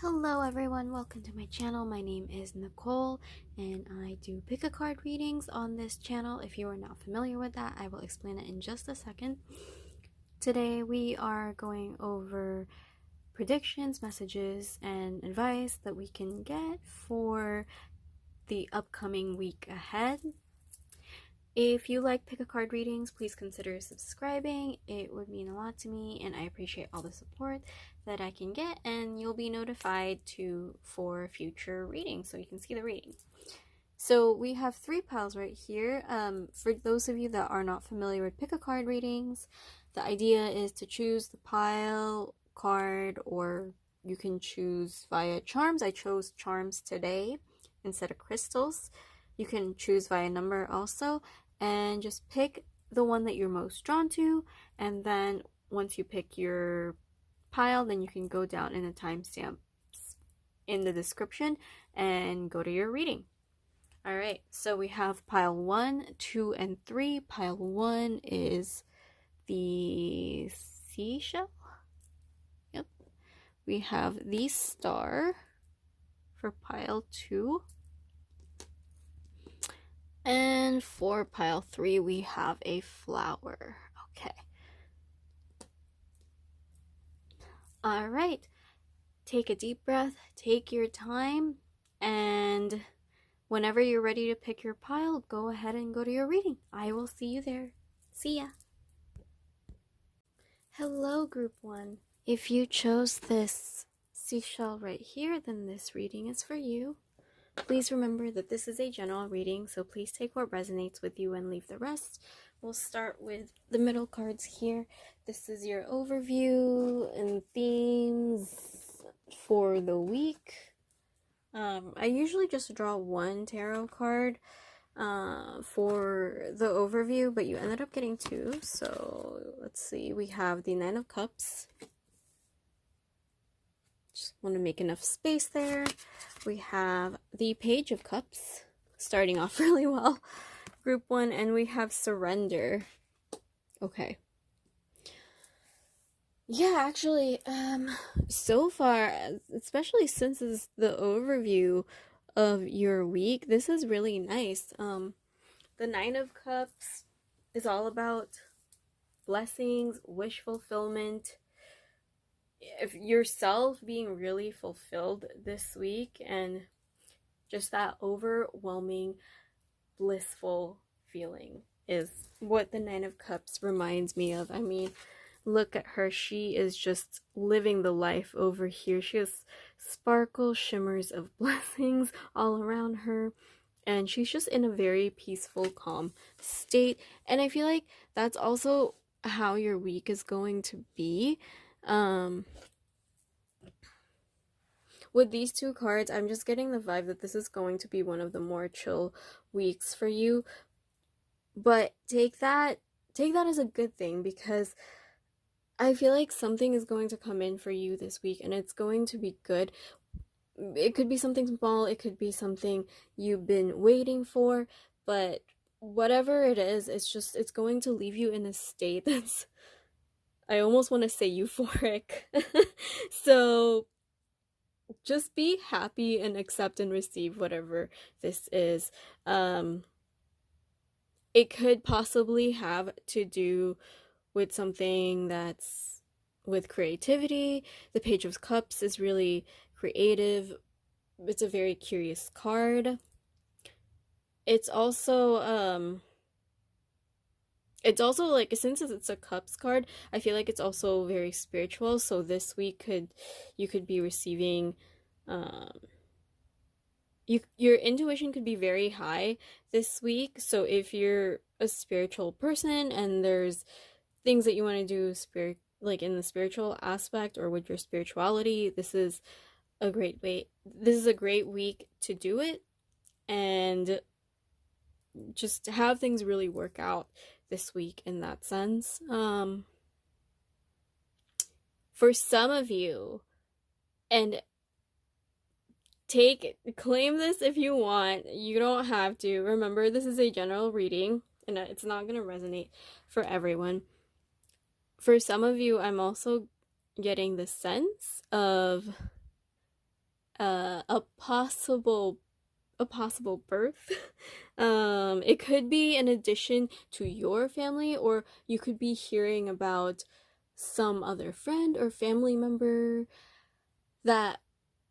Hello everyone, welcome to my channel. My name is Nicole and I do pick a card readings on this channel. If you are not familiar with that, I will explain it in just a second. Today we are going over predictions, messages, and advice that we can get for the upcoming week ahead. If you like pick a card readings, please consider subscribing. It would mean a lot to me and I appreciate all the support that I can get, and you'll be notified for future readings so you can see the reading. So we have 3 piles right here. For those of you that are not familiar with pick a card readings, the idea is to choose the pile, card, or you can choose via charms. I chose charms today instead of crystals. You can choose via number also, and just pick the one that you're most drawn to, and then once you pick your pile, then you can go down in the timestamps in the description and go to your reading. All right, so we have pile 1, 2, and 3. Pile 1 is the Seashell. Yep. We have the Star for pile 2. And for pile 3, we have a flower. Okay. All right. Take a deep breath, take your time, and whenever you're ready to pick your pile, go ahead and go to your reading. I will see you there. See ya. Hello, group 1. If you chose this seashell right here, then this reading is for you. Please remember that this is a general reading, so please take what resonates with you and leave the rest. We'll start with the middle cards here. This is your overview and themes for the week. I usually just draw 1 tarot card for the overview, but you ended up getting 2. So let's see. We have the 9 of Cups. Just want to make enough space there. We have the Page of Cups, starting off really well, group 1, and we have Surrender. Okay. Yeah, actually, so far, especially since this is the overview of your week, this is really nice. The 9 of Cups is all about blessings, wish fulfillment, if yourself being really fulfilled this week, and just that overwhelming blissful feeling is what the 9 of Cups reminds me of. I mean, look at her. She is just living the life over here. She has sparkle, shimmers of blessings all around her, and she's just in a very peaceful, calm state. And I feel like that's also how your week is going to be. With these 2 cards, I'm just getting the vibe that this is going to be one of the more chill weeks for you. But take that as a good thing, because I feel like something is going to come in for you this week and it's going to be good. It could be something small, it could be something you've been waiting for, but whatever it is, it's going to leave you in a state that's, I almost want to say, euphoric. So just be happy and accept and receive whatever this is. It could possibly have to do with something that's with creativity. The Page of Cups is really creative. It's a very curious card. It's also like, since it's a Cups card, I feel like it's also very spiritual. So this week you could be receiving, your intuition could be very high this week. So if you're a spiritual person and there's things that you want to do like in the spiritual aspect or with your spirituality, this is a great week to do it, and just have things really work out this week in that sense. For some of you, and claim this if you want, you don't have to. Remember, this is a general reading and it's not going to resonate for everyone. For some of you, I'm also getting the sense of a possible birth. It could be an addition to your family, or you could be hearing about some other friend or family member that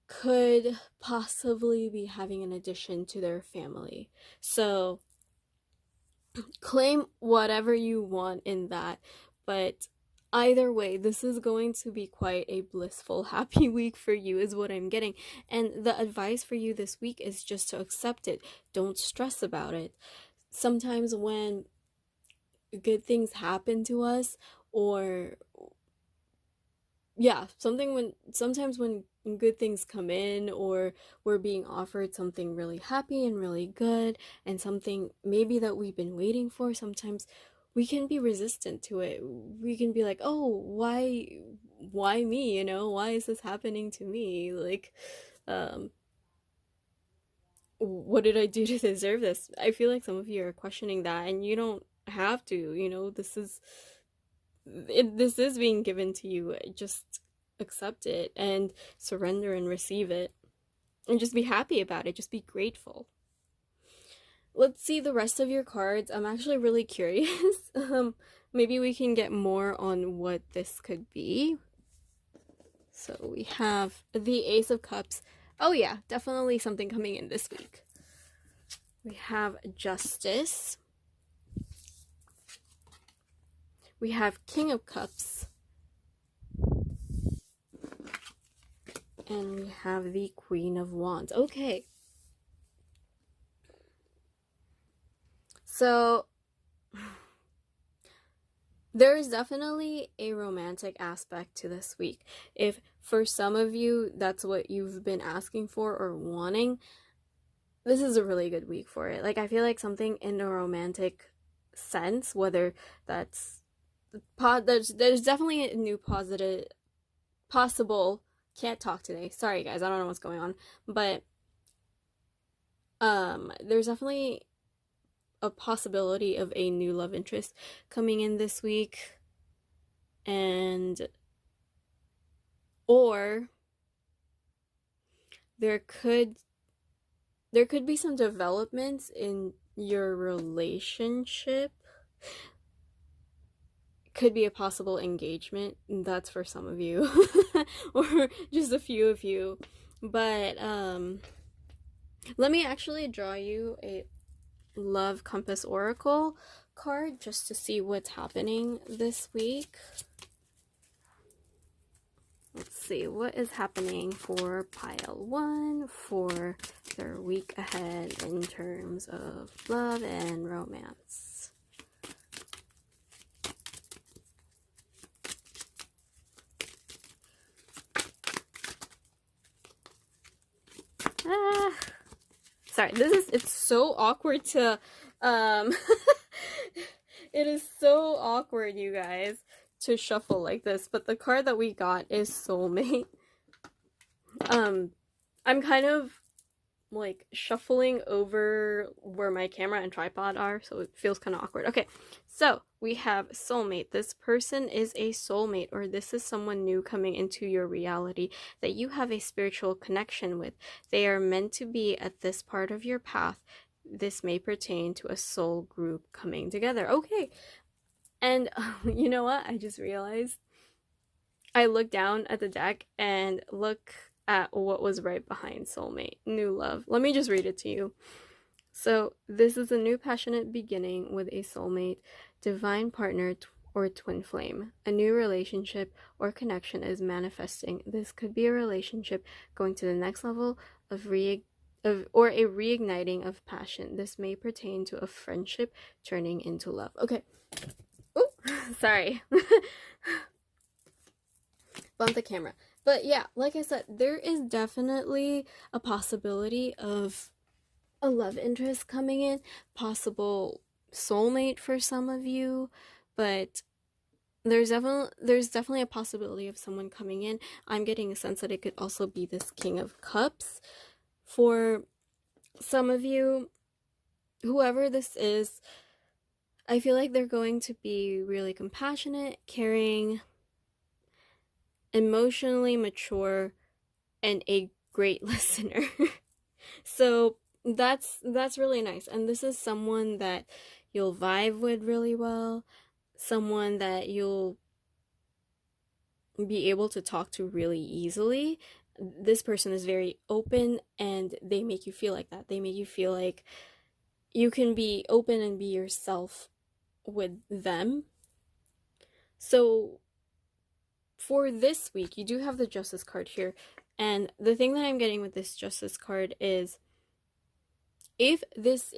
could possibly be having an addition to their family. So claim whatever you want in that, but either way, this is going to be quite a blissful, happy week for you, is what I'm getting. And the advice for you this week is just to accept it. Don't stress about it. Sometimes when good things happen to us, or yeah, sometimes when good things come in, or we're being offered something really happy and really good, and something maybe that we've been waiting for, sometimes we can be resistant to it. We can be like, oh, why me, why is this happening to me? Like, what did I do to deserve this? I feel like some of you are questioning that, and you don't have to. This is being given to you. Just accept it and surrender and receive it, and just be happy about it. Just be grateful. Let's see the rest of your cards. I'm actually really curious. Maybe we can get more on what this could be. So we have the Ace of Cups. Oh yeah, definitely something coming in this week. We have Justice. We have King of Cups. And we have the Queen of Wands. Okay. So there is definitely a romantic aspect to this week. If for some of you that's what you've been asking for or wanting, this is a really good week for it. Like, I feel like something in a romantic sense, whether that's there's definitely a new possible, can't talk today, sorry guys, I don't know what's going on, but there's definitely a possibility of a new love interest coming in this week, or there could be some developments in your relationship. Could be a possible engagement. That's for some of you. Or just a few of you. But let me actually draw you a Love Compass Oracle card just to see what's happening this week. Let's see what is happening for pile 1 for their week ahead in terms of love and romance. Sorry, it's so awkward to, it is so awkward, you guys, to shuffle like this, but the card that we got is Soulmate. I'm kind of, like, shuffling over where my camera and tripod are, so it feels kind of awkward. Okay, so we have Soulmate. This person is a soulmate, or this is someone new coming into your reality that you have a spiritual connection with. They are meant to be at this part of your path. This may pertain to a soul group coming together. Okay, and you know what? I just realized I looked down at the deck and look at what was right behind Soulmate. New love. Let me just read it to you. So, this is a new passionate beginning with a soulmate, divine partner, or twin flame. A new relationship or connection is manifesting. This could be a relationship going to the next level or a reigniting of passion. This may pertain to a friendship turning into love. Okay. Oh, sorry. Bump the camera. But yeah, like I said, there is definitely a possibility of a love interest coming in, possible soulmate for some of you, but there's definitely a possibility of someone coming in. I'm getting a sense that it could also be this King of Cups for some of you. Whoever this is, I feel like they're going to be really compassionate, caring, emotionally mature, and a great listener. So that's really nice. And this is someone that you'll vibe with really well, someone that you'll be able to talk to really easily. This person is very open and they make you feel like that. They make you feel like you can be open and be yourself with them. So for this week, you do have the Justice card here. And the thing that I'm getting with this Justice card is if this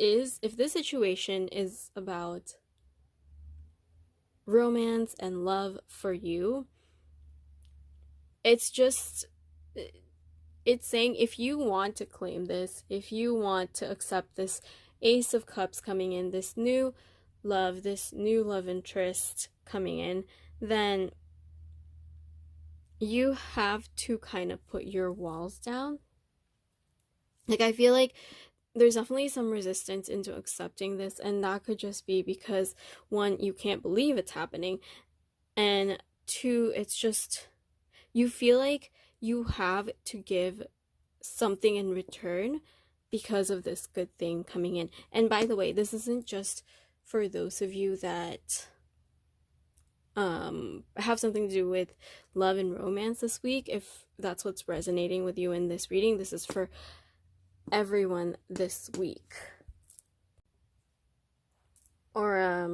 situation is about romance and love for you, it's saying if you want to claim this, if you want to accept this Ace of Cups coming in, this new love interest coming in, then you have to kind of put your walls down. Like, I feel like there's definitely some resistance into accepting this, and that could just be because, one, you can't believe it's happening, and two, it's just you feel like you have to give something in return because of this good thing coming in. And by the way, this isn't just for those of you that have something to do with love and romance this week. If that's what's resonating with you in this reading, this is for everyone this week. Or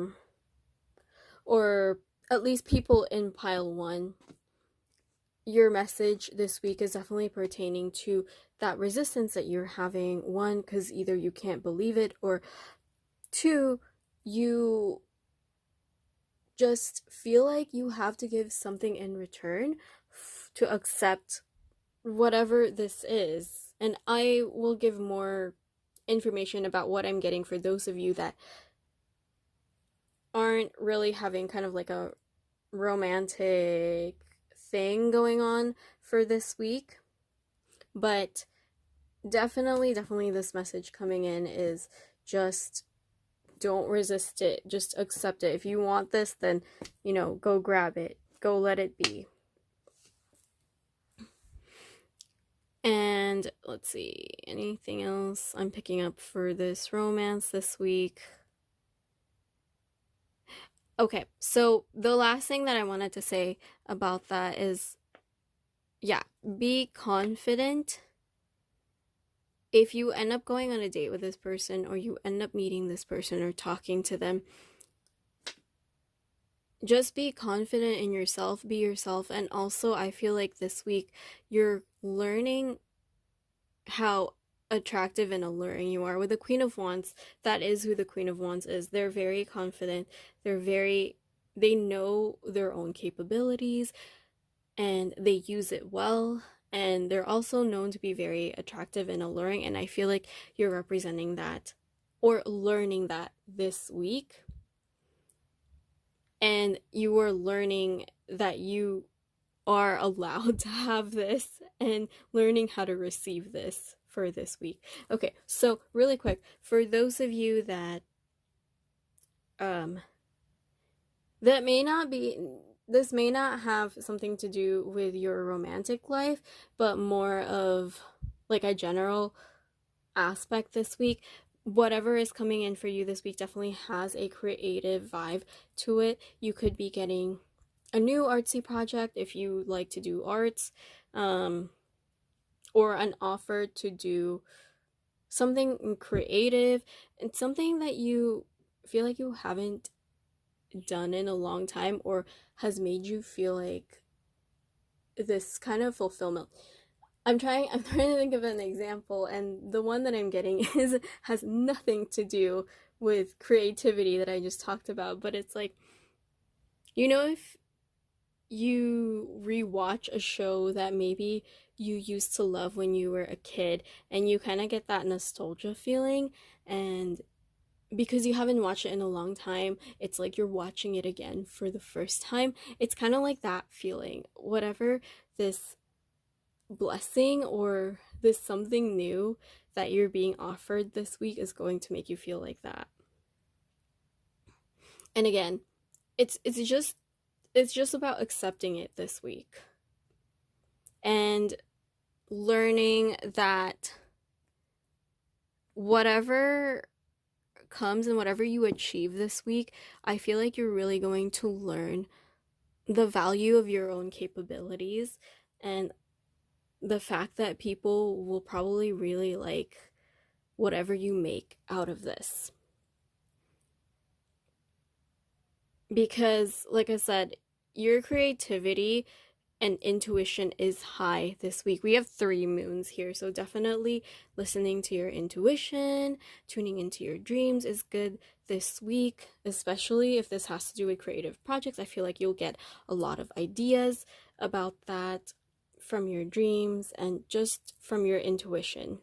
at least people in pile 1. Your message this week is definitely pertaining to that resistance that you're having. 1, because either you can't believe it, or 2, you just feel like you have to give something in return to accept whatever this is. And I will give more information about what I'm getting for those of you that aren't really having kind of like a romantic thing going on for this week. But definitely this message coming in is just don't resist it. Just accept it. If you want this, then, go grab it. Go let it be. And let's see, anything else I'm picking up for this romance this week? Okay, so the last thing that I wanted to say about that is, be confident. If you end up going on a date with this person, or you end up meeting this person or talking to them, just be confident in yourself, be yourself. And also, I feel like this week you're learning how attractive and alluring you are. With the Queen of Wands, that is who the Queen of Wands is. They're very confident. They know their own capabilities and they use it well. And they're also known to be very attractive and alluring. And I feel like you're representing that or learning that this week. And you are learning that you are allowed to have this and learning how to receive this for this week. Okay, so really quick, for those of you that this may not have something to do with your romantic life, but more of like a general aspect this week. Whatever is coming in for you this week definitely has a creative vibe to it. You could be getting a new artsy project if you like to do arts, or an offer to do something creative and something that you feel like you haven't done in a long time, or has made you feel like this kind of fulfillment. I'm trying to think of an example, and the one that I'm getting has nothing to do with creativity that I just talked about, but it's like, if you rewatch a show that maybe you used to love when you were a kid, and you kind of get that nostalgia feeling, and because you haven't watched it in a long time, it's like you're watching it again for the first time. It's kind of like that feeling. Whatever this blessing or this something new that you're being offered this week is going to make you feel like that. And again, it's just about accepting it this week. And learning that whatever comes and whatever you achieve this week, I feel like you're really going to learn the value of your own capabilities and the fact that people will probably really like whatever you make out of this. Because, like I said, your creativity and intuition is high this week. We have 3 moons here, so definitely listening to your intuition, tuning into your dreams is good this week, especially if this has to do with creative projects. I feel like you'll get a lot of ideas about that from your dreams and just from your intuition.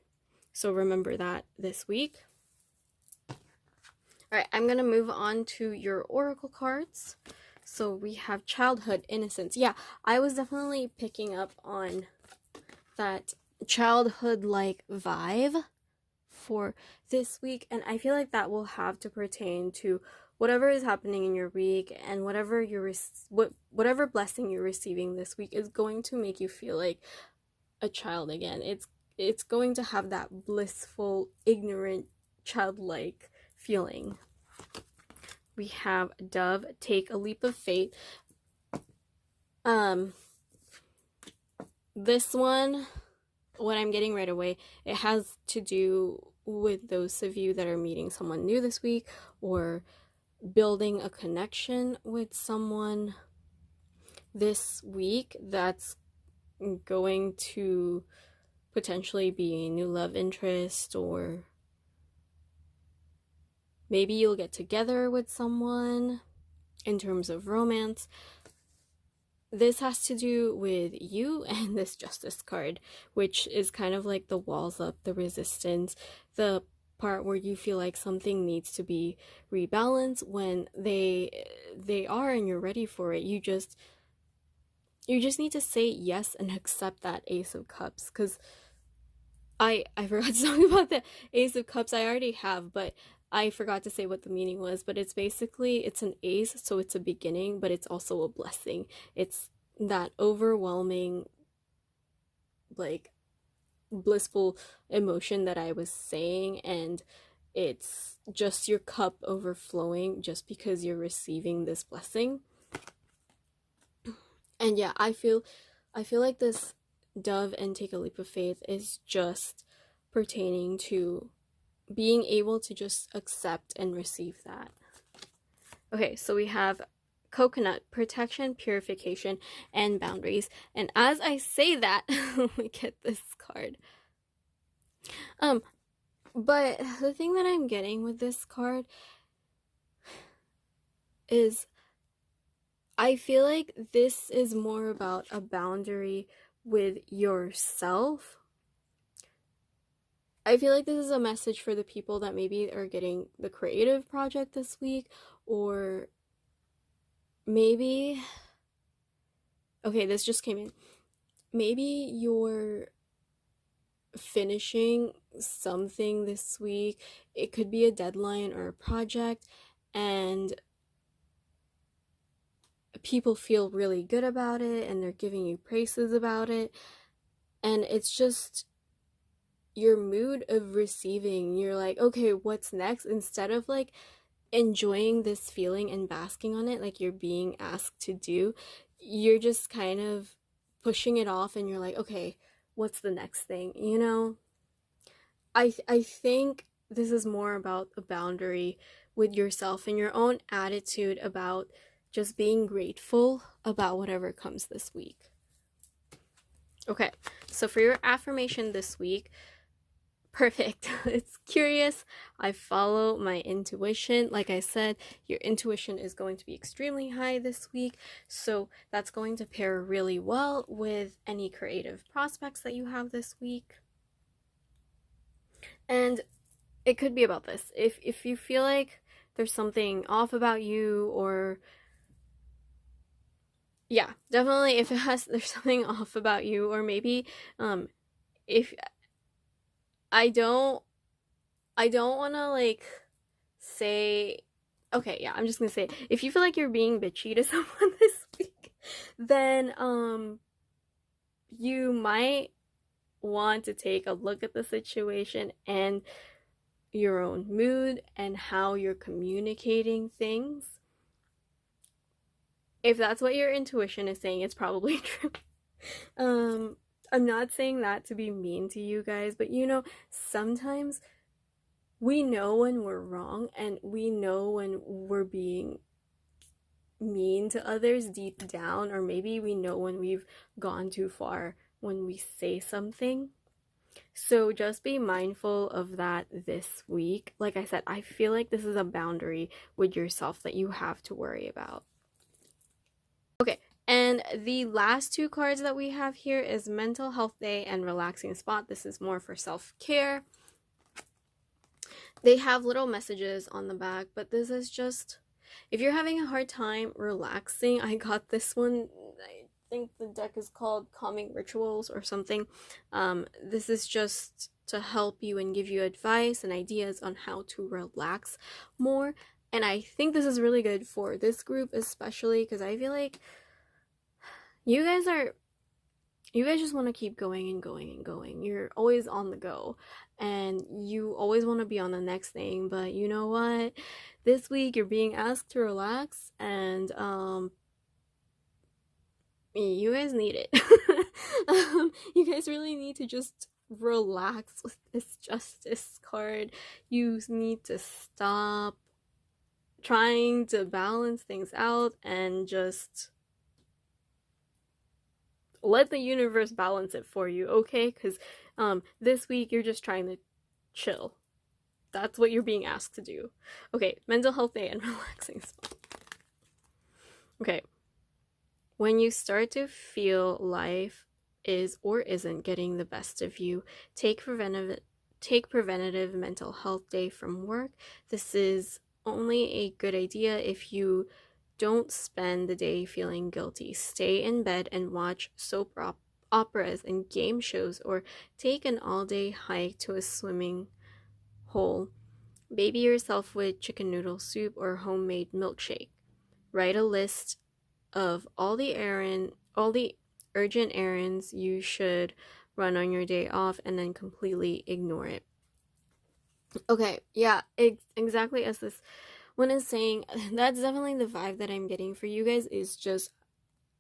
So remember that this week. All right, I'm going to move on to your oracle cards. So we have childhood innocence. Yeah, I was definitely picking up on that childhood-like vibe for this week, and I feel like that will have to pertain to whatever is happening in your week, and whatever blessing you're receiving this week is going to make you feel like a child again. It's going to have that blissful, ignorant, childlike feeling. We have Dove, take a leap of faith. This one, what I'm getting right away, it has to do with those of you that are meeting someone new this week or building a connection with someone this week that's going to potentially be a new love interest, or maybe you'll get together with someone in terms of romance. This has to do with you and this Justice card, which is kind of like the walls up, the resistance, the part where you feel like something needs to be rebalanced when they are, and you're ready for it. You just need to say yes and accept that Ace of Cups, because I forgot to talk about the Ace of Cups. I already have, but I forgot to say what the meaning was. But it's basically, it's an ace, so it's a beginning, but it's also a blessing. It's that overwhelming, like, blissful emotion that I was saying, and it's just your cup overflowing just because you're receiving this blessing. And yeah, I feel like this Dove and take a leap of faith is just pertaining to being able to just accept and receive that. Okay, so we have coconut, protection, purification, and boundaries. And as I say that, we get this card. But the thing that I'm getting with this card is I feel like this is more about a boundary with yourself. I feel like this is a message for the people that maybe are getting the creative project this week, or maybe, okay, this just came in. Maybe you're finishing something this week. It could be a deadline or a project, and people feel really good about it and they're giving you praises about it, and it's just your mood of receiving. You're like, okay, what's next? Instead of like enjoying this feeling and basking on it like you're being asked to do, you're just kind of pushing it off, and you're like, okay, what's the next thing, you know? I think this is more about a boundary with yourself and your own attitude about just being grateful about whatever comes this week. Okay, so for your affirmation this week, perfect. It's curious. I follow my intuition. Like I said, your intuition is going to be extremely high this week, so that's going to pair really well with any creative prospects that you have this week. And it could be about this. If you feel like there's something off about you, or yeah, definitely if there's something off about you, or maybe if I don't want to like say, okay, yeah, I'm just gonna say, if you feel like you're being bitchy to someone this week, then you might want to take a look at the situation and your own mood and how you're communicating things. If that's what your intuition is saying, it's probably true. I'm not saying that to be mean to you guys, but you know, sometimes we know when we're wrong and we know when we're being mean to others deep down, or maybe we know when we've gone too far when we say something. So just be mindful of that this week. Like I said, I feel like this is a boundary with yourself that you have to worry about. Okay, and the last two cards that we have here is Mental Health Day and Relaxing Spot. This is more for self-care. They have little messages on the back, but this is just, if you're having a hard time relaxing, I got this one. I think the deck is called Calming Rituals or something. This is just to help you and give you advice and ideas on how to relax more. And I think this is really good for this group, especially because I feel like you guys just want to keep going and going and going. You're always on the go and you always want to be on the next thing, but you know what? This week you're being asked to relax, and you guys need it. You guys really need to just relax with this Justice card. You need to stop trying to balance things out and just let the universe balance it for you, okay? Because this week you're just trying to chill. That's what you're being asked to do. Okay, Mental Health Day and Relaxing Spot. Okay, when you start to feel life is or isn't getting the best of you, take preventative mental health day from work. This is only a good idea if you don't spend the day feeling guilty. Stay in bed and watch soap operas and game shows, or take an all-day hike to a swimming hole. Baby yourself with chicken noodle soup or homemade milkshake. Write a list of all the urgent errands you should run on your day off, and then completely ignore it. Okay, yeah, exactly as this one is saying. That's definitely the vibe that I'm getting for you guys, is just,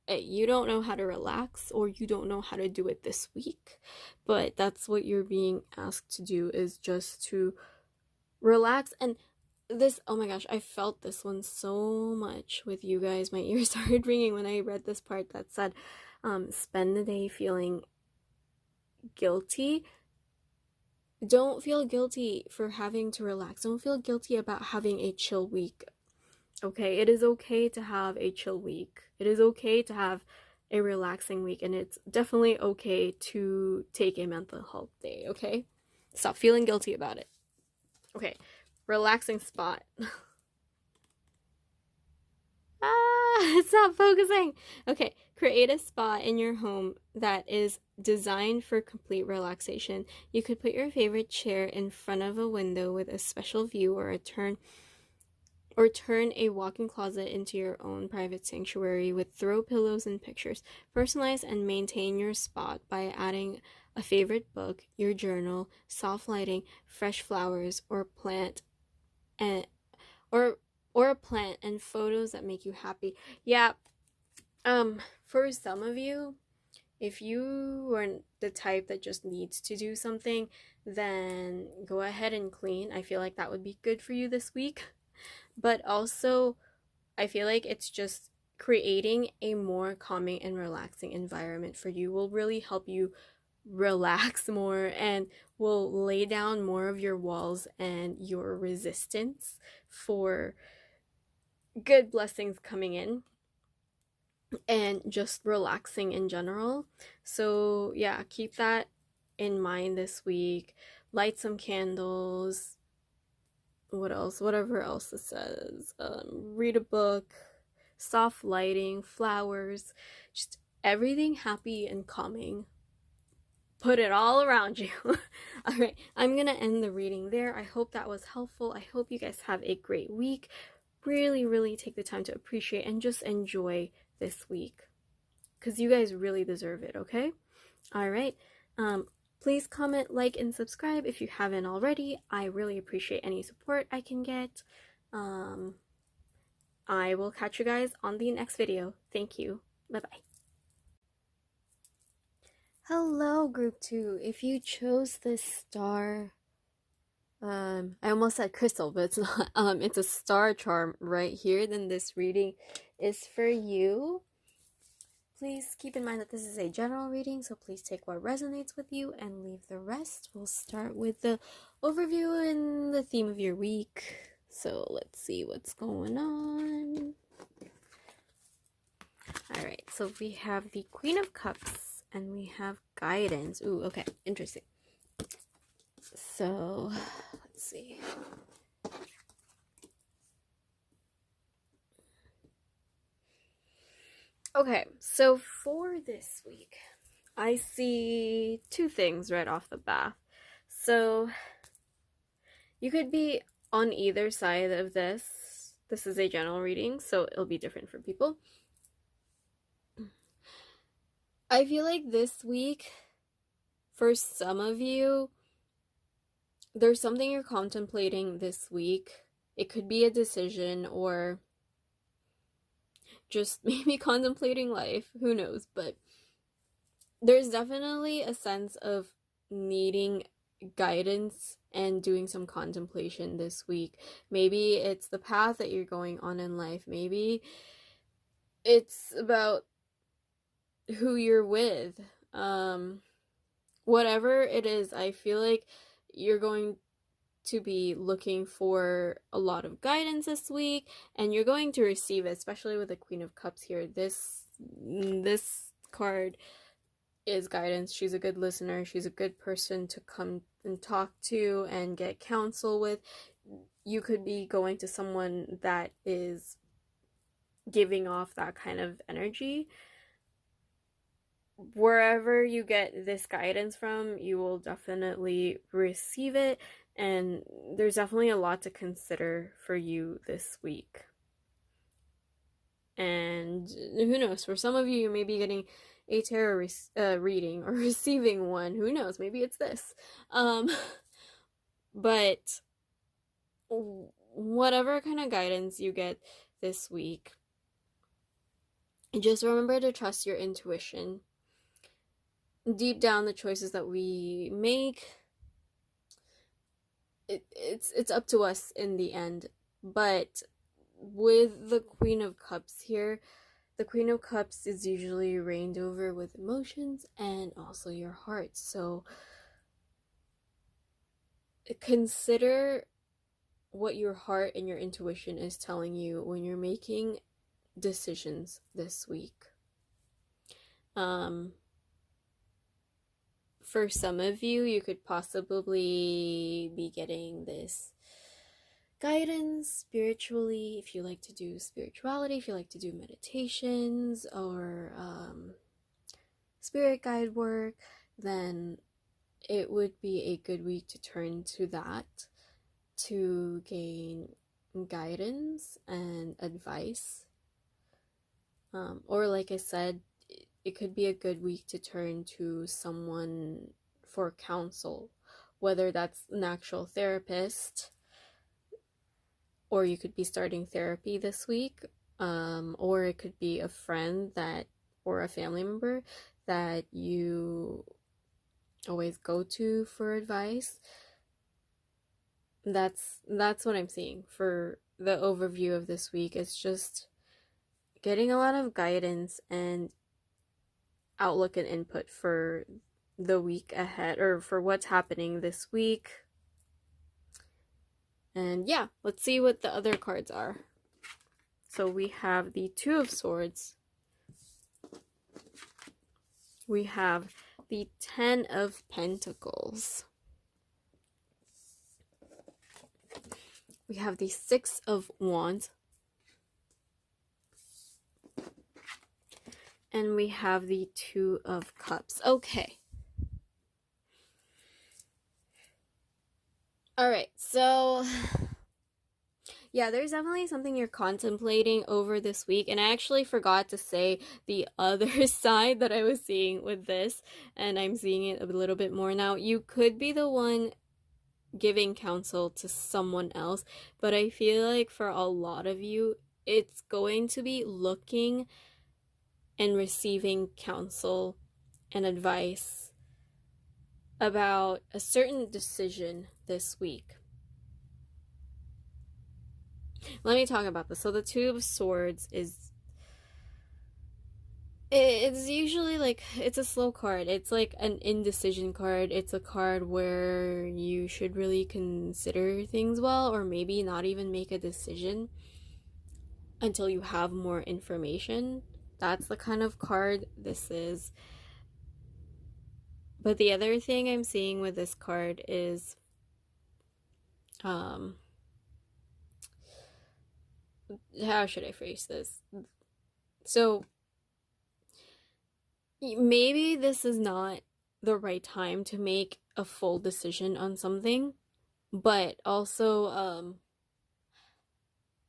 hey, you don't know how to relax, or you don't know how to do it this week, but that's what you're being asked to do, is just to relax. And this, oh my gosh, I felt this one so much with you guys. My ears started ringing when I read this part that said, spend the day feeling guilty. Don't feel guilty for having to relax. Don't feel guilty about having a chill week. Okay, it is okay to have a chill week. It is okay to have a relaxing week, and it's definitely okay to take a mental health day, okay? Stop feeling guilty about it. Okay, relaxing spot. It's not focusing. Okay, create a spot in your home that is designed for complete relaxation. You could put your favorite chair in front of a window with a special view, or turn a walk-in closet into your own private sanctuary with throw pillows and pictures. Personalize and maintain your spot by adding a favorite book, your journal, soft lighting, fresh flowers, or a plant and photos that make you happy. Yeah, for some of you, if you are the type that just needs to do something, then go ahead and clean. I feel like that would be good for you this week. But also, I feel like it's just creating a more calming and relaxing environment for you will really help you relax more, and will lay down more of your walls and your resistance for good blessings coming in and just relaxing in general. So yeah, keep that in mind this week. Light some candles. What else? Whatever else it says. Read a book, soft lighting, flowers, just everything happy and calming. Put it all around you. All right, I'm gonna end the reading there. I hope that was helpful. I hope you guys have a great week. Really take the time to appreciate and just enjoy this week, because you guys really deserve it, okay? All right. Please comment, like, and subscribe if you haven't already. I really appreciate any support I can get. I will catch you guys on the next video. Thank you. Bye-bye. Hello, Group 2. If you chose this star, I almost said crystal, but it's not. It's a star charm right here, then this reading is for you. Please keep in mind that this is a general reading, so please take what resonates with you and leave the rest. We'll start with the overview and the theme of your week. So let's see what's going on. Alright, so we have the Queen of Cups and we have guidance. Ooh, okay, interesting. So let's see. Okay, so for this week, I see two things right off the bat. So you could be on either side of this. This is a general reading, so it'll be different for people. I feel like this week, for some of you, there's something you're contemplating this week. It could be a decision or just maybe contemplating life, who knows, but there's definitely a sense of needing guidance and doing some contemplation this week. Maybe it's the path that you're going on in life. Maybe it's about who you're with. Whatever it is, I feel like you're going to be looking for a lot of guidance this week, and you're going to receive it, especially with the Queen of Cups here. This card is guidance. She's a good listener. She's a good person to come and talk to and get counsel with. You could be going to someone that is giving off that kind of energy. Wherever you get this guidance from, you will definitely receive it, and there's definitely a lot to consider for you this week. And who knows, for some of you, you may be getting a tarot reading or receiving one. Who knows, maybe it's this. But whatever kind of guidance you get this week, just remember to trust your intuition. Deep down, the choices that we make, it's up to us in the end. But with the Queen of Cups here, the Queen of Cups is usually reigned over with emotions and also your heart. So consider what your heart and your intuition is telling you when you're making decisions this week. For some of you, you could possibly be getting this guidance spiritually, if you like to do spirituality, if you like to do meditations or spirit guide work, then it would be a good week to turn to that to gain guidance and advice. Or like I said, it could be a good week to turn to someone for counsel, whether that's an actual therapist, or you could be starting therapy this week, or it could be a friend or a family member that you always go to for advice. That's what I'm seeing for the overview of this week. It's just getting a lot of guidance and outlook and input for the week ahead, or for what's happening this week. And yeah, let's see what the other cards are. So we have the Two of Swords. We have the Ten of Pentacles. We have the Six of Wands. And we have the Two of Cups. Okay. Alright, so Yeah, there's definitely something you're contemplating over this week. And I actually forgot to say the other side that I was seeing with this, and I'm seeing it a little bit more now. You could be the one giving counsel to someone else, but I feel like for a lot of you, it's going to be looking and receiving counsel and advice about a certain decision this week. Let me talk about this. So the Two of Swords is, it's usually like, it's a slow card. It's like an indecision card. It's a card where you should really consider things well, or maybe not even make a decision until you have more information. That's the kind of card this is. But the other thing I'm seeing with this card is how should I phrase this? So maybe this is not the right time to make a full decision on something, but also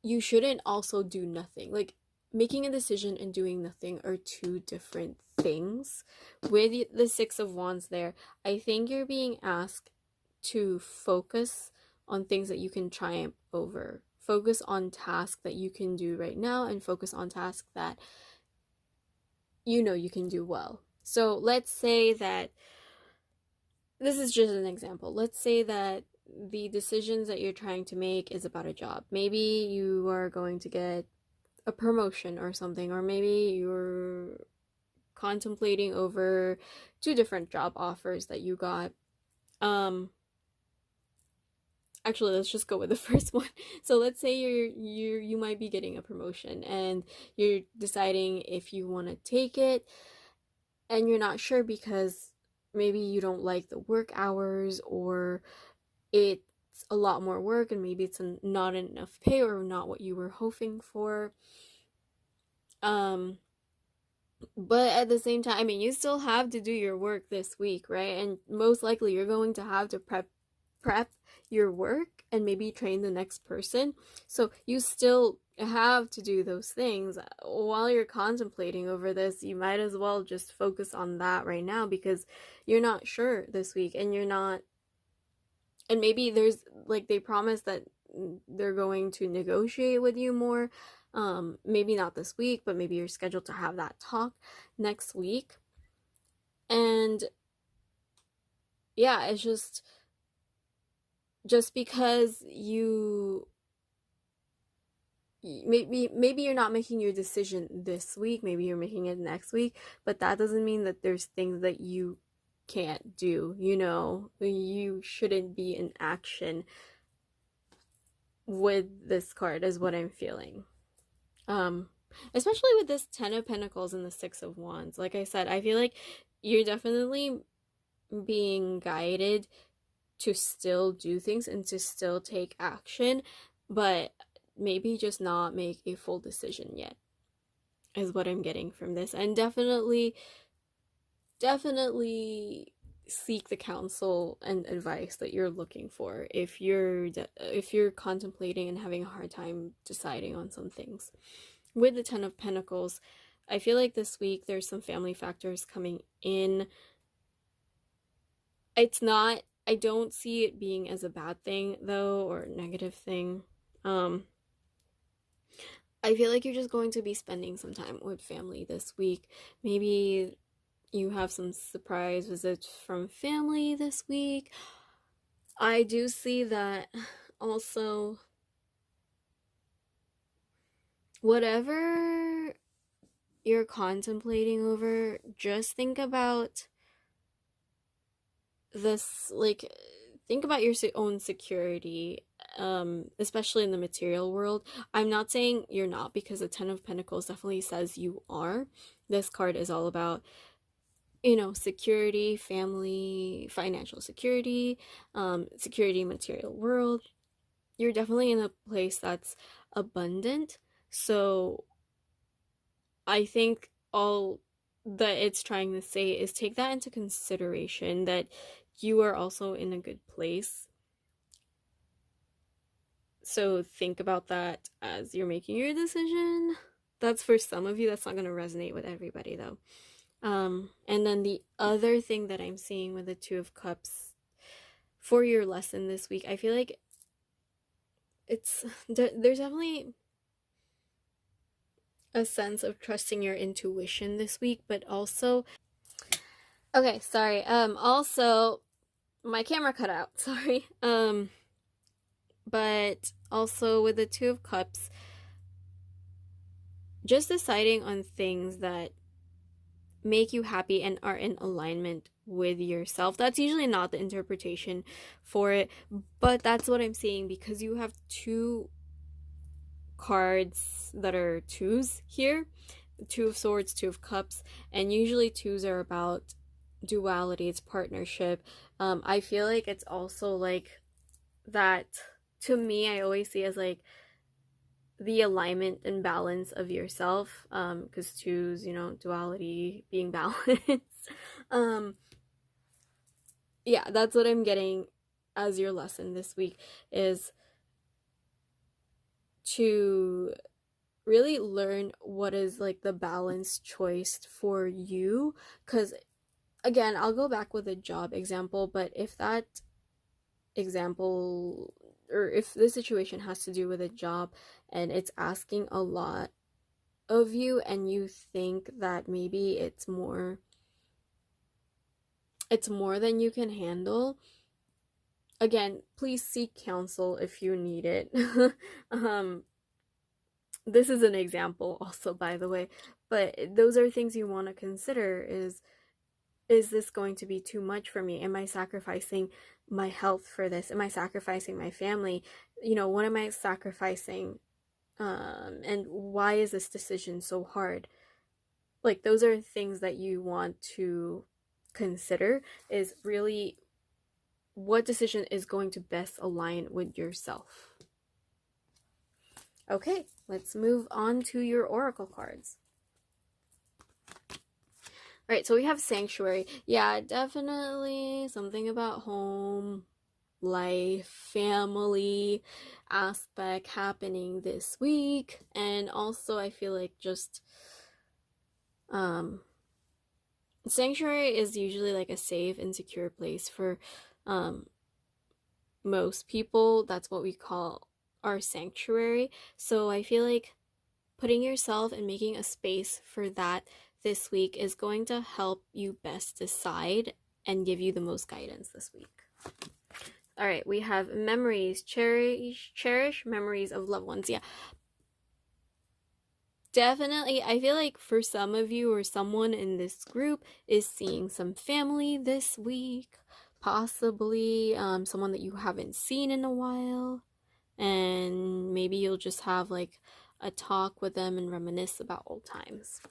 you shouldn't also do nothing. Like, making a decision and doing nothing are two different things. With the Six of Wands there, I think you're being asked to focus on things that you can triumph over. Focus on tasks that you can do right now, and focus on tasks that you know you can do well. So let's say that, this is just an example. Let's say that the decisions that you're trying to make is about a job. Maybe you are going to get a promotion or something, or maybe you're contemplating over two different job offers that you got. Actually, let's just go with the first one. So let's say you might be getting a promotion and you're deciding if you want to take it, and you're not sure because maybe you don't like the work hours, or it's a lot more work, and maybe it's not enough pay, or not what you were hoping for. But at the same time, I mean, you still have to do your work this week, right? And most likely you're going to have to prep your work and maybe train the next person. So you still have to do those things. While you're contemplating over this, you might as well just focus on that right now, because you're not sure this week, and you're not, and maybe there's, like, they promise that they're going to negotiate with you more. Maybe not this week, but maybe you're scheduled to have that talk next week. And yeah, it's just because you maybe you're not making your decision this week, maybe you're making it next week, but that doesn't mean that there's things that you can't do. You know, you shouldn't be in action with this card, is what I'm feeling. Especially with this Ten of Pentacles and the Six of Wands. Like I said, I feel like you're definitely being guided to still do things and to still take action, but maybe just not make a full decision yet, is what I'm getting from this. And definitely seek the counsel and advice that you're looking for if you're contemplating and having a hard time deciding on some things. With the Ten of Pentacles, I feel like this week there's some family factors coming in. I don't see it being as a bad thing though, or a negative thing. I feel like you're just going to be spending some time with family this week. Maybe you have some surprise visits from family this week. I do see that also. Whatever you're contemplating over, just think about this, like, think about your own security, especially in the material world. I'm not saying you're not, because the Ten of Pentacles definitely says you are. This card is all about, you know, security, family, financial security, security in material world. You're definitely in a place that's abundant. So I think all that it's trying to say is take that into consideration, that you are also in a good place. So think about that as you're making your decision. That's for some of you. That's not going to resonate with everybody, though. And then the other thing that I'm seeing with the Two of Cups for your lesson this week, I feel like there's definitely a sense of trusting your intuition this week, but also, okay, sorry. Also, my camera cut out. Sorry. But also with the Two of Cups, just deciding on things that make you happy and are in alignment with yourself. That's usually not the interpretation for it, but that's what I'm seeing because you have two cards that are twos here. Two of Swords, Two of Cups, and usually twos are about duality, it's partnership. I feel like it's also like that, to me, I always see as like the alignment and balance of yourself, because twos, duality, being balanced. Yeah, that's what I'm getting as your lesson this week, is to really learn what is like the balanced choice for you. Because again, I'll go back with a job example, but if that example, or if this situation has to do with a job and it's asking a lot of you and you think that maybe it's more than you can handle, again, please seek counsel if you need it. This is an example also, by the way, but those are things you want to consider. Is this going to be too much for me? Am I sacrificing my health for this? Am I sacrificing my family? What am I sacrificing? And why is this decision so hard? Like, those are things that you want to consider, is really what decision is going to best align with yourself. Okay, let's move on to your oracle cards. All right, so we have Sanctuary. Yeah, definitely something about home, life, family aspect happening this week. And also I feel like just Sanctuary is usually like a safe and secure place for most people. That's what we call our sanctuary. So I feel like putting yourself and making a space for that this week is going to help you best decide and give you the most guidance this week. All right, we have memories. Cherish memories of loved ones. Yeah, definitely. I feel like for some of you, or someone in this group is seeing some family this week, possibly someone that you haven't seen in a while, and maybe you'll just have like a talk with them and reminisce about old times.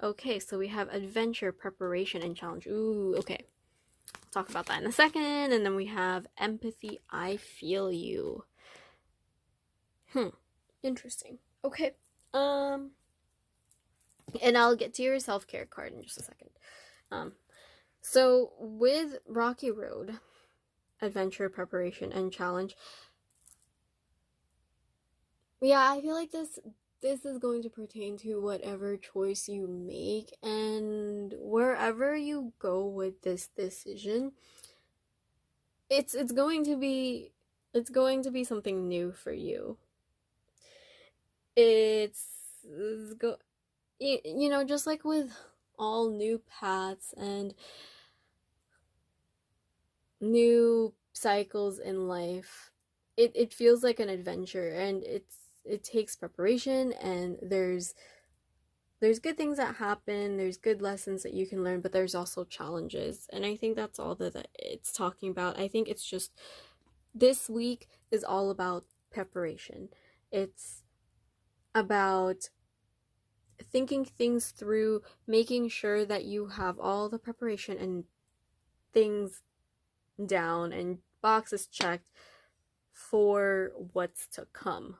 Okay, so we have adventure, preparation, and challenge. Ooh, okay. I'll talk about that in a second. And then we have empathy, I feel you. Interesting. Okay. And I'll get to your self-care card in just a second. So with Rocky Road, adventure, preparation, and challenge, yeah, I feel like this is going to pertain to whatever choice you make, and wherever you go with this decision, it's going to be something new for you. Just like with all new paths and new cycles in life, it feels like an adventure, and it takes preparation, and there's good things that happen, there's good lessons that you can learn, but there's also challenges. And I think that's all that it's talking about. I think it's just, this week is all about preparation. It's about thinking things through, making sure that you have all the preparation and things down and boxes checked for what's to come.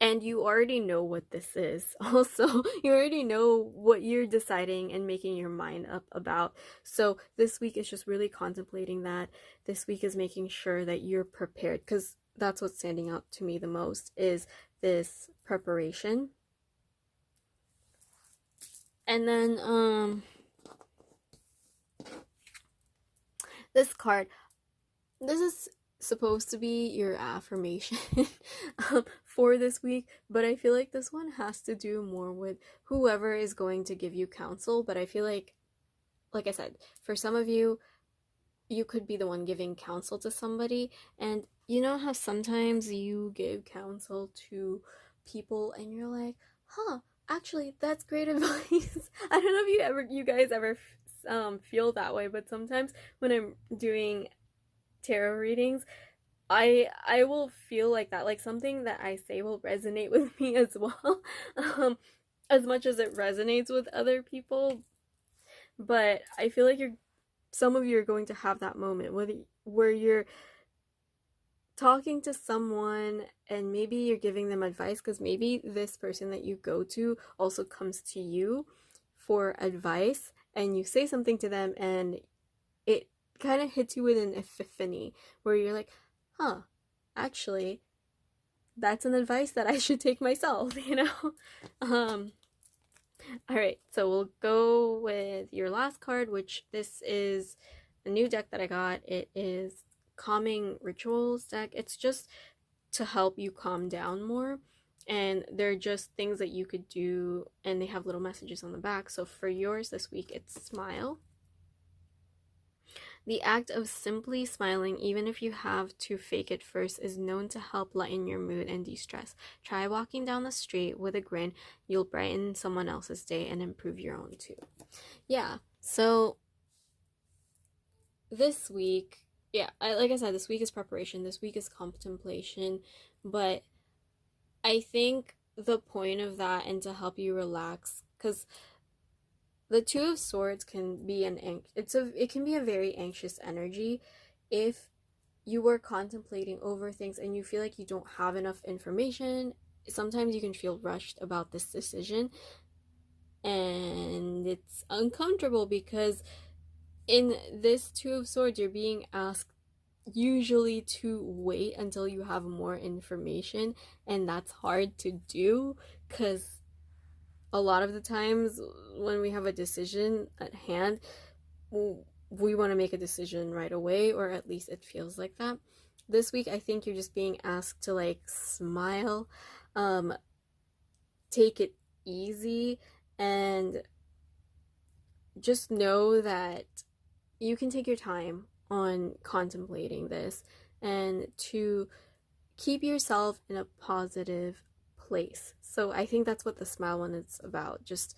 And you already know what this is. Also, you already know what you're deciding and making your mind up about. So this week is just really contemplating that. This week is making sure that you're prepared, because that's what's standing out to me the most, is this preparation. And then this card, this is supposed to be your affirmation for this week, but I feel like this one has to do more with whoever is going to give you counsel. But I feel like I said, for some of you, you could be the one giving counsel to somebody, and you know how sometimes you give counsel to people and you're like, huh, actually that's great advice. I don't know if you guys ever feel that way, but sometimes when I'm doing tarot readings, I will feel like that, like something that I say will resonate with me as well, as much as it resonates with other people. But I feel like some of you are going to have that moment where you're talking to someone and maybe you're giving them advice, because maybe this person that you go to also comes to you for advice, and you say something to them and it kind of hits you with an epiphany where you're like, huh, actually that's an advice that I should take myself, you know? All right, so we'll go with your last card, which this is a new deck that I got. It is Calming Rituals deck. It's just to help you calm down more, and they're just things that you could do, and they have little messages on the back. So for yours this week, it's smile. The act of simply smiling, even if you have to fake it first, is known to help lighten your mood and de-stress. Try walking down the street with a grin. You'll brighten someone else's day and improve your own too. Yeah, so this week, like I said, this week is preparation, this week is contemplation, but I think the point of that, and to help you relax, because the Two of Swords can be it can be a very anxious energy if you were contemplating over things and you feel like you don't have enough information. Sometimes you can feel rushed about this decision, and it's uncomfortable because in this Two of Swords, you're being asked usually to wait until you have more information, and that's hard to do because a lot of the times when we have a decision at hand, we want to make a decision right away, or at least it feels like that. This week, I think you're just being asked to like smile, take it easy, and just know that you can take your time on contemplating this, and to keep yourself in a positive place. So I think that's what the smile one is about. Just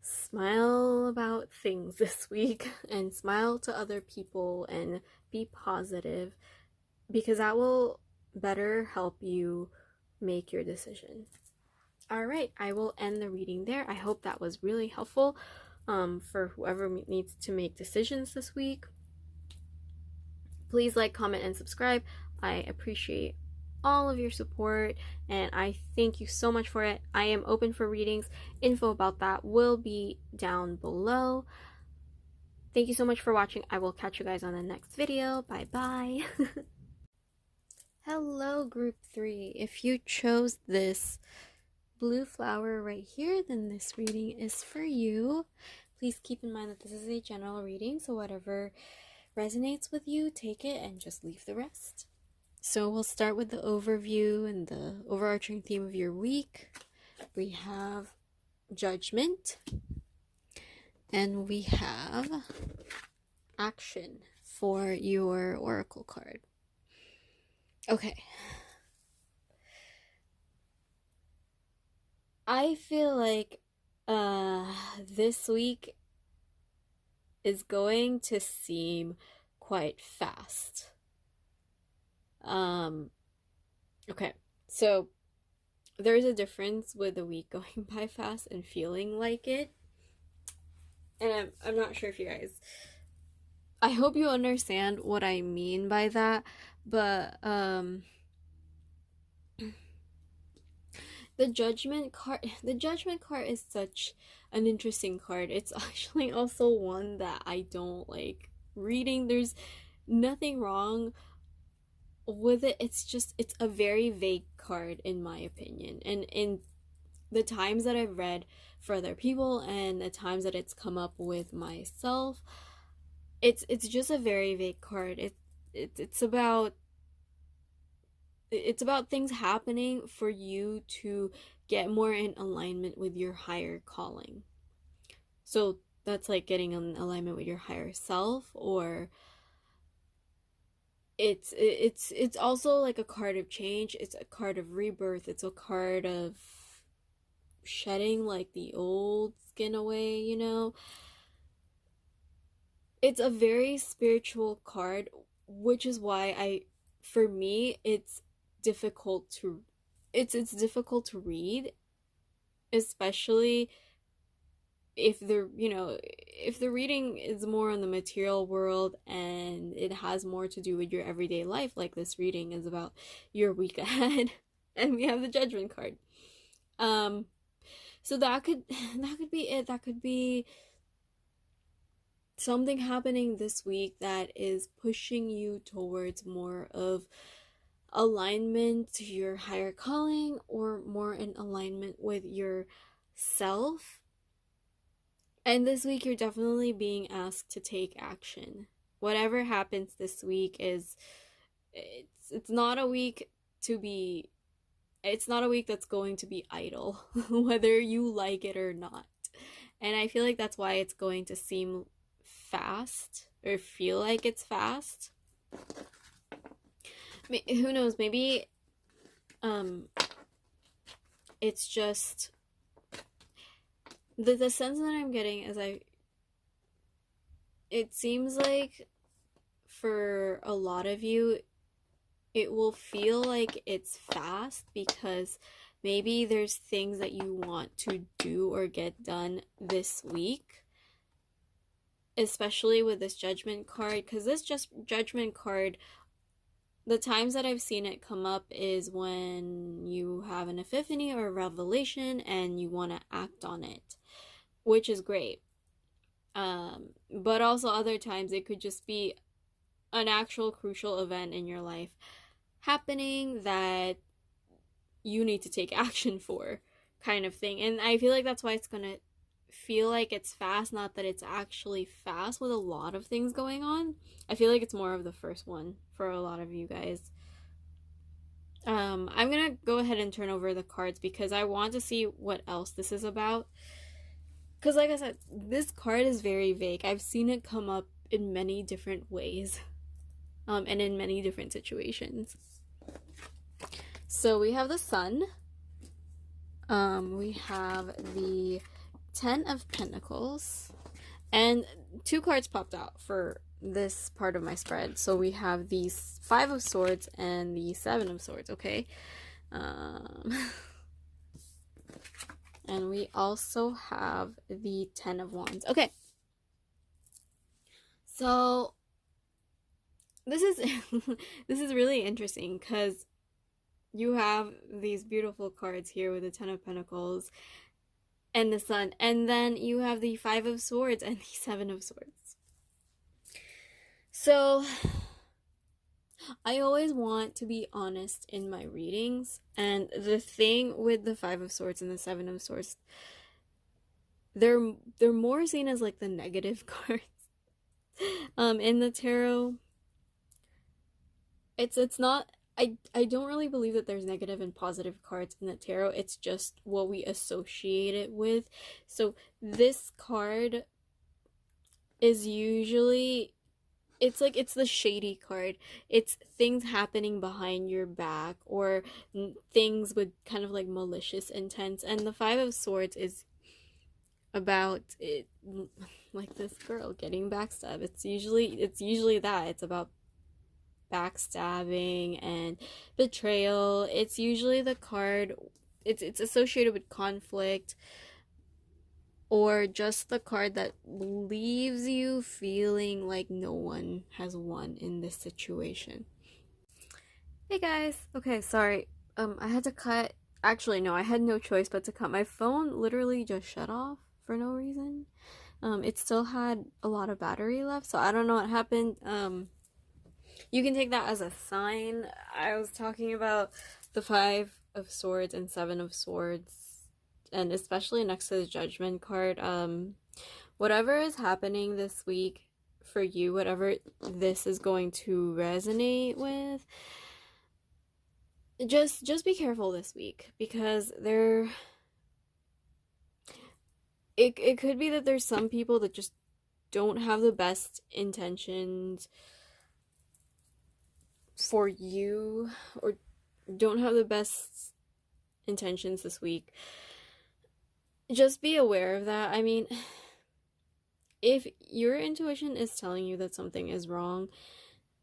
smile about things this week, and smile to other people, and be positive, because that will better help you make your decision. All right, I will end the reading there. I hope that was really helpful for whoever needs to make decisions this week. Please like, comment, and subscribe. I appreciate all of your support, and I thank you so much for it. I am open for readings. Info about that will be down below. Thank you so much for watching. I will catch you guys on the next video. Bye bye. Hello, group 3. If you chose this blue flower right here, then this reading is for you. Please keep in mind that this is a general reading, so whatever resonates with you, take it and just leave the rest. So we'll start with the overview and the overarching theme of your week. We have Judgment, and we have Action for your oracle card. Okay. I feel like this week is going to seem quite fast. Okay, so there's a difference with the week going by fast and feeling like it. And I'm not sure if you guys, I hope you understand what I mean by that, but the Judgment card is such an interesting card. It's actually also one that I don't like reading. There's nothing wrong with it, it's a very vague card in my opinion. And in the times that I've read for other people and the times that it's come up with myself, it's just a very vague card. It's about things happening for you to get more in alignment with your higher calling. So that's like getting in alignment with your higher self, or it's also like a card of change. It's a card of rebirth. It's a card of shedding like the old skin away, you know. It's a very spiritual card, which is why for me it's difficult to it's difficult to read, especially if the reading is more on the material world and it has more to do with your everyday life, like this reading is about your week ahead. And we have the Judgment card. So that could be it. That could be something happening this week that is pushing you towards more of alignment to your higher calling, or more in alignment with your self. And this week you're definitely being asked to take action. Whatever happens this week it's not a week that's going to be idle, whether you like it or not. And I feel like that's why it's going to seem fast, or feel like it's fast. Who knows, maybe it's just the sense that I'm getting is it seems like for a lot of you it will feel like it's fast because maybe there's things that you want to do or get done this week, especially with this Judgment card, because this Judgment card, the times that I've seen it come up is when you have an epiphany or a revelation and you want to act on it, which is great. But also other times it could just be an actual crucial event in your life happening that you need to take action for, kind of thing. And I feel like that's why it's gonna feel like it's fast, not that it's actually fast with a lot of things going on. I feel like it's more of the first one for a lot of you guys. I'm gonna go ahead and turn over the cards because I want to see what else this is about. Because like I said, this card is very vague. I've seen it come up in many different ways, and in many different situations. So we have the Sun. We have the 10 of Pentacles. And 2 cards popped out for this part of my spread. So we have the 5 of Swords and the 7 of Swords, okay? And we also have the 10 of Wands. Okay. So this is this is really interesting because you have these beautiful cards here with the 10 of Pentacles and the Sun, and then you have the 5 of Swords and the 7 of Swords. So I always want to be honest in my readings, and the thing with the 5 of Swords and the 7 of Swords, they're more seen as like the negative cards in the tarot. It's not, I don't really believe that there's negative and positive cards in the tarot. It's just what we associate it with. So this card is usually, it's like, it's the shady card. It's things happening behind your back, or things with kind of like malicious intent. And the 5 of Swords is about it, like this girl getting backstabbed. It's usually that. It's about backstabbing and betrayal. It's usually the card, it's associated with conflict, or just the card that leaves you feeling like no one has won in this situation. Hey guys, okay, sorry, I had to cut, actually no, I had no choice but to cut. My phone literally just shut off for no reason. It still had a lot of battery left, so I don't know what happened. You can take that as a sign. I was talking about the Five of Swords and Seven of Swords, and especially next to the Judgment card. Whatever is happening this week for you, whatever this is going to resonate with, just be careful this week, because it could be that there's some people that just don't have the best intentions for you, or don't have the best intentions this week. Just be aware of that. I mean, if your intuition is telling you that something is wrong,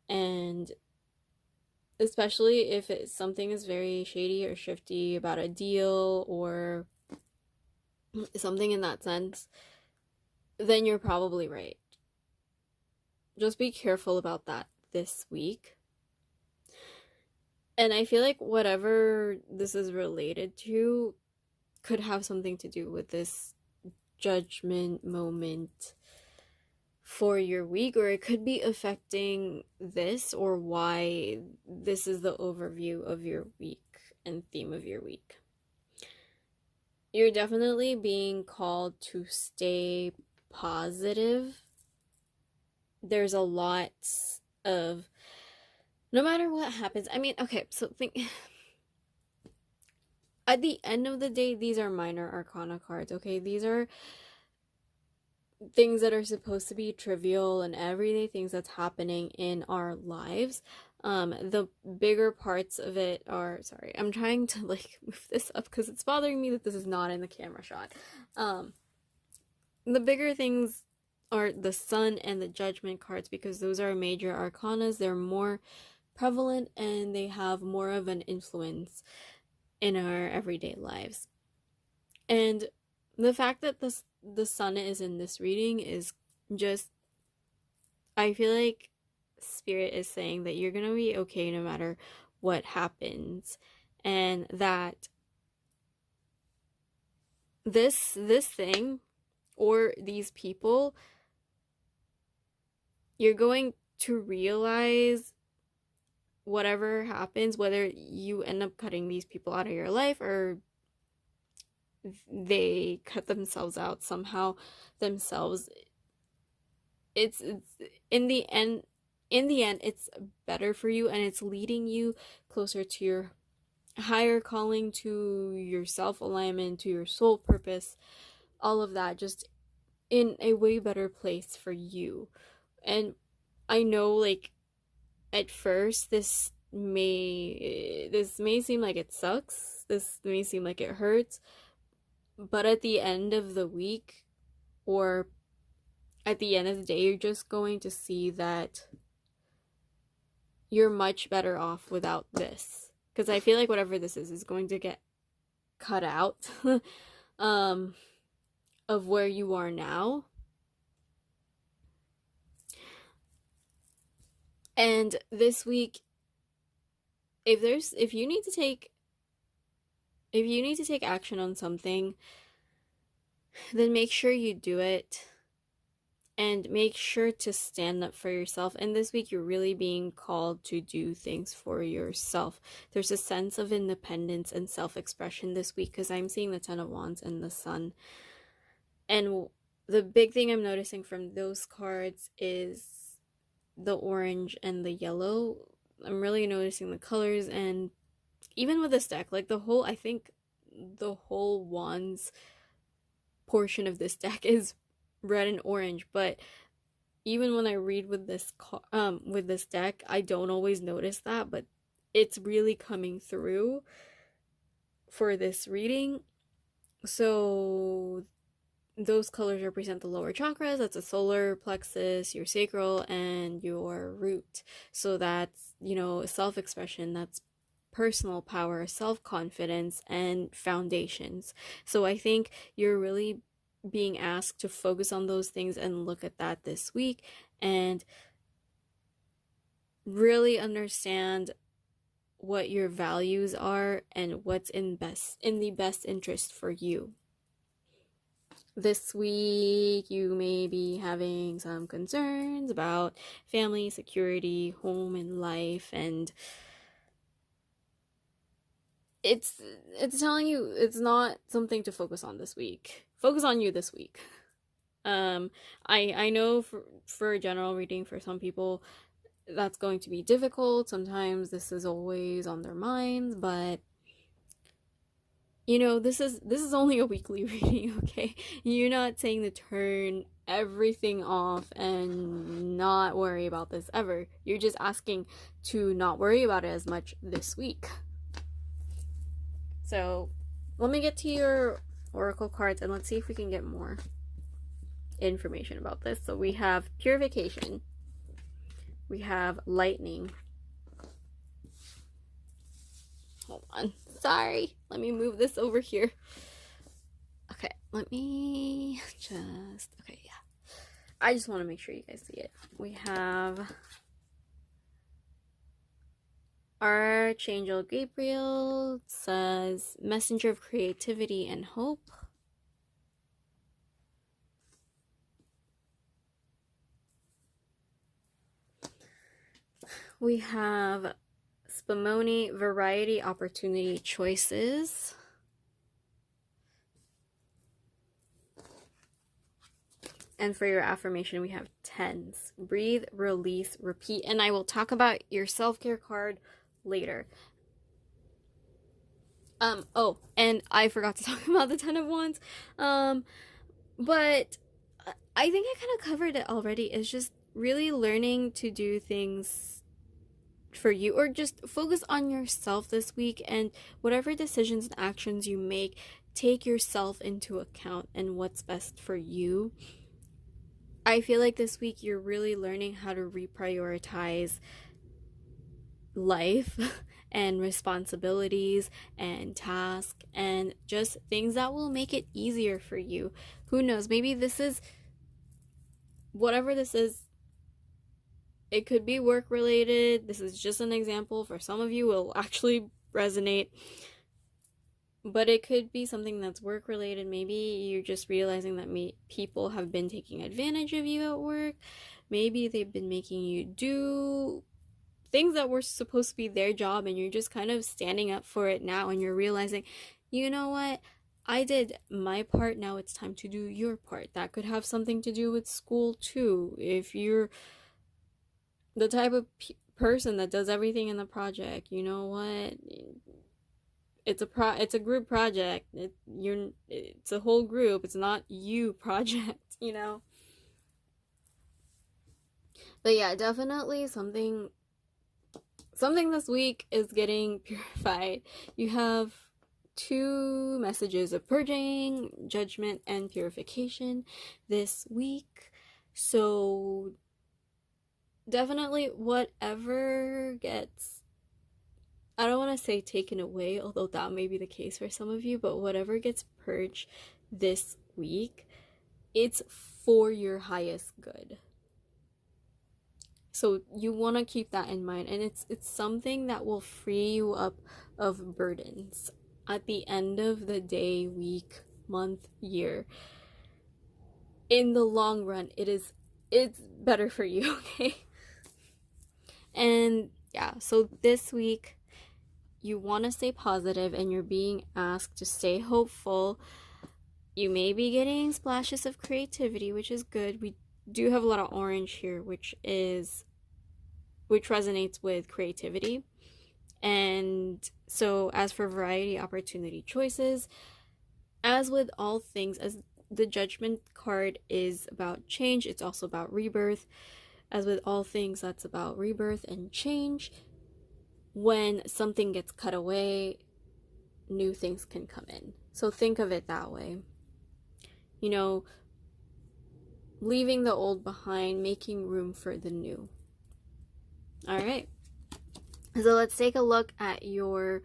and especially if something is very shady or shifty about a deal or something in that sense, then you're probably right. Just be careful about that this week. And I feel like whatever this is related to could have something to do with this judgment moment for your week, or it could be affecting this, or why this is the overview of your week and theme of your week. You're definitely being called to stay positive. There's a lot of, no matter what happens, I mean, okay, so think, at the end of the day, these are minor arcana cards, okay? These are things that are supposed to be trivial and everyday things that's happening in our lives. The bigger parts of it are, sorry, I'm trying to like move this up because it's bothering me that this is not in the camera shot. The bigger things are the Sun and the Judgment cards, because those are major arcanas. They're more prevalent and they have more of an influence in our everyday lives. And the fact that the Sun is in this reading is just, I feel like Spirit is saying that you're gonna be okay no matter what happens, and that this thing or these people, you're going to realize whatever happens, whether you end up cutting these people out of your life or they cut themselves out somehow themselves, it's in the end it's better for you, and it's leading you closer to your higher calling, to your self-alignment, to your soul purpose, all of that, just in a way better place for you. And I know, like, at first this may seem like it sucks, this may seem like it hurts, but at the end of the week, or at the end of the day, you're just going to see that you're much better off without this. Because I feel like whatever this is going to get cut out of where you are now. And this week, if you need to take action on something, then make sure you do it, and make sure to stand up for yourself. And this week, you're really being called to do things for yourself. There's a sense of independence and self-expression this week, because I'm seeing the Ten of Wands and the Sun. And the big thing I'm noticing from those cards is the orange and the yellow. I'm really noticing the colors, and even with this deck, like I think the whole Wands portion of this deck is red and orange, but even when I read with this deck, I don't always notice that, but it's really coming through for this reading. So those colors represent the lower chakras. That's a solar plexus, your sacral, and your root. So that's, self-expression, that's personal power, self-confidence, and foundations. So I think you're really being asked to focus on those things and look at that this week, and really understand what your values are and what's in the best interest for you. This week, you may be having some concerns about family, security, home, and life, and it's telling you it's not something to focus on this week. Focus on you this week. I know for a general reading, for some people, that's going to be difficult. Sometimes this is always on their minds, but you know, this is only a weekly reading, okay? You're not saying to turn everything off and not worry about this ever. You're just asking to not worry about it as much this week. So, let me get to your oracle cards and let's see if we can get more information about this. So, we have purification. We have lightning. Hold on. Sorry. Let me move this over here. Okay, let me just... Okay, yeah. I just want to make sure you guys see it. We have Archangel Gabriel. It says, messenger of creativity and hope. We have Spumoni, variety, opportunity, choices. And for your affirmation, we have tens. Breathe, release, repeat. And I will talk about your self-care card later. Oh, and I forgot to talk about the Ten of Wands. But I think I kind of covered it already. It's just really learning to do things for you, or just focus on yourself this week, and whatever decisions and actions you make, take yourself into account and what's best for you. I feel like this week you're really learning how to reprioritize life and responsibilities and tasks and just things that will make it easier for you. Who knows, maybe this is, whatever this is, it could be work related. This is just an example. For some of you, it will actually resonate. But it could be something that's work related. Maybe you're just realizing that people have been taking advantage of you at work. Maybe they've been making you do things that were supposed to be their job, and you're just kind of standing up for it now, and you're realizing, you know what? I did my part. Now it's time to do your part. That could have something to do with school too. If you're the type of person that does everything in the project, you know what? It's a group project. It's a whole group. It's not you project, you know. But yeah, definitely something this week is getting purified. You have two messages of purging, judgment, and purification this week. So definitely whatever gets, I don't want to say taken away, although that may be the case for some of you, but whatever gets purged this week, it's for your highest good. So you want to keep that in mind, and it's something that will free you up of burdens at the end of the day, week, month, year. In the long run, it's better for you, okay? And yeah, so this week you want to stay positive, and you're being asked to stay hopeful. You may be getting splashes of creativity, which is good. We do have a lot of orange here, which resonates with creativity. And so as for variety, opportunity, choices, as with all things, as the judgment card is about change, it's also about rebirth. As with all things, that's about rebirth and change. When something gets cut away, new things can come in. So think of it that way. You know, leaving the old behind, making room for the new. All right. So let's take a look at your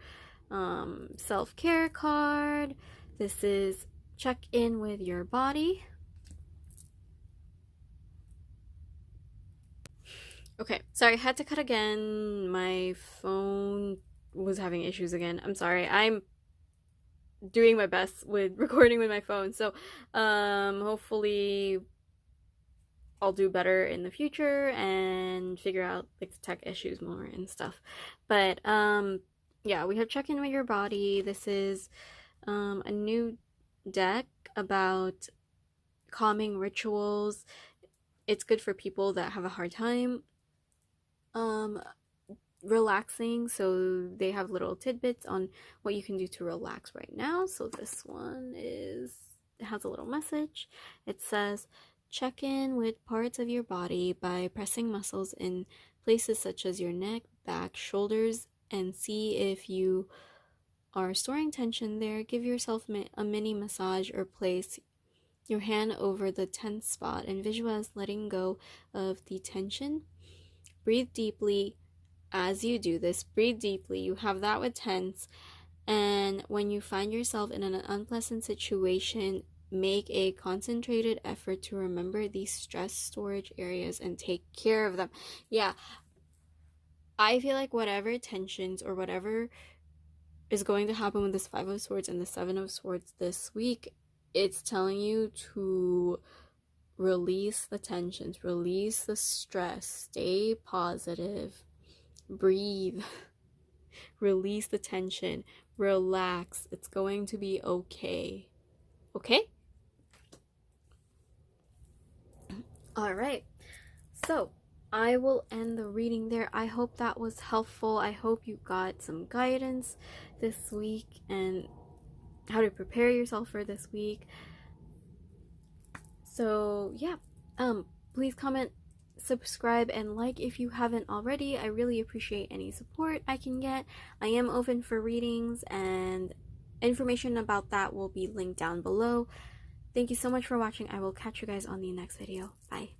self-care card. This is check in with your body. Okay, sorry, I had to cut again. My phone was having issues again. I'm sorry. I'm doing my best with recording with my phone. So hopefully I'll do better in the future and figure out like the tech issues more and stuff. But yeah, we have Check In With Your Body. This is a new deck about calming rituals. It's good for people that have a hard time relaxing, so they have little tidbits on what you can do to relax right now. So this one has a little message. It says, check in with parts of your body by pressing muscles in places such as your neck, back, shoulders, and see if you are storing tension there. Give yourself a mini massage or place your hand over the tense spot and visualize letting go of the tension. Breathe deeply. As you do this, breathe deeply. You have that with tense. And when you find yourself in an unpleasant situation, make a concentrated effort to remember these stress storage areas and take care of them. Yeah, I feel like whatever tensions or whatever is going to happen with this Five of Swords and the Seven of Swords this week, it's telling you to release the tensions, release the stress, stay positive, breathe, release the tension, relax. It's going to be okay. Okay? All right. So I will end the reading there. I hope that was helpful. I hope you got some guidance this week and how to prepare yourself for this week. So yeah, please comment, subscribe, and like if you haven't already. I really appreciate any support I can get. I am open for readings, and information about that will be linked down below. Thank you so much for watching. I will catch you guys on the next video. Bye.